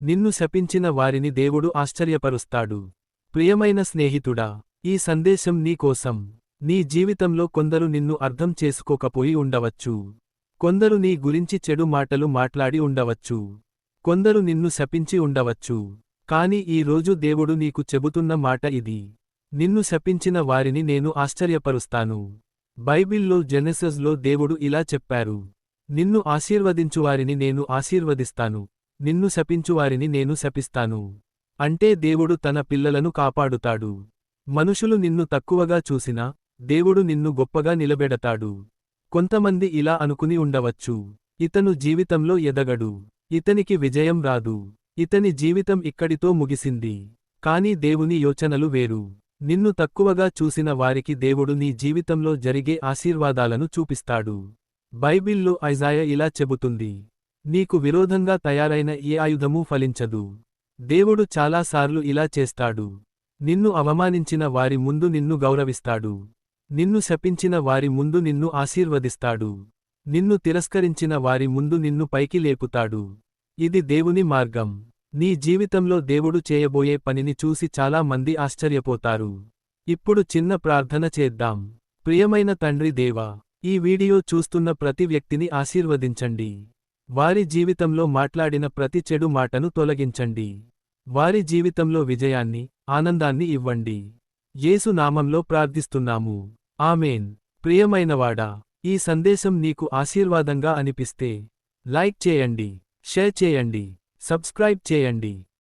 నిన్ను శపించిన వారిని దేవుడు ఆశ్చర్యపరుస్తాడు. ప్రియమైన స్నేహితుడా, ఈ సందేశం నీ కోసం. నీ జీవితంలో కొందరు నిన్ను అర్థం చేసుకోకపోయి ఉండవచ్చు. కొందరు నీ గురించి చెడు మాటలు మాట్లాడి ఉండవచ్చు. కొందరు నిన్ను శపించి ఉండవచ్చు. కాని ఈ రోజు దేవుడు నీకు చెబుతున్న మాట ఇది: నిన్ను శపించిన వారిని నేను ఆశ్చర్యపరుస్తాను. బైబిల్లో జెనెసిస్లో దేవుడు ఇలా చెప్పారు: నిన్ను ఆశీర్వదించువారిని నేను ఆశీర్వదిస్తాను, నిన్ను శపించువారిని నేను శపిస్తాను. అంటే దేవుడు తన పిల్లలను కాపాడుతాడు. మనుషులు నిన్ను తక్కువగా చూసినా దేవుడు నిన్ను గొప్పగా నిలబెడతాడు. కొంతమంది ఇలా అనుకుని ఉండవచ్చు: ఇతను జీవితంలో ఎదగడు, ఇతనికి విజయం రాదు, ఇతని జీవితం ఇక్కడితో ముగిసింది. కాని దేవుని యోచనలు వేరు. నిన్ను తక్కువగా చూసిన వారికి దేవుడు నీ జీవితంలో జరిగే ఆశీర్వాదాలను చూపిస్తాడు. బైబిల్లో ఐజాయా ఇలా చెబుతుంది: నీకు విరోధంగా తయారైన ఏ ఆయుధమూ ఫలించదు. దేవుడు చాలాసార్లు ఇలా చేస్తాడు. నిన్ను అవమానించిన వారి ముందు నిన్ను గౌరవిస్తాడు. నిన్ను శపించిన వారి ముందు నిన్ను ఆశీర్వదిస్తాడు. నిన్ను తిరస్కరించిన వారి ముందు నిన్ను పైకి లేపుతాడు. ఇది దేవుని మార్గం. నీ జీవితంలో దేవుడు చేయబోయే పనిని చూసి చాలా మంది ఆశ్చర్యపోతారు. ఇప్పుడు చిన్న ప్రార్థన చేద్దాం. ప్రియమైన తండ్రి దేవా, ఈ వీడియో చూస్తున్న ప్రతి వ్యక్తిని ఆశీర్వదించండి. వారి జీవితంలో మాట్లాడిన ప్రతి చెడు మాటను తొలగించండి. వారి జీవితంలో విజయాన్ని, ఆనందాన్ని ఇవ్వండి. యేసు నామంలో ప్రార్థిస్తున్నాము. ఆమేన్. ప్రియమైనవాడా, ఈ సందేశం నీకు ఆశీర్వాదంగా అనిపిస్తే లైక్ చేయండి, షేర్ చేయండి, సబ్స్క్రైబ్ చేయండి.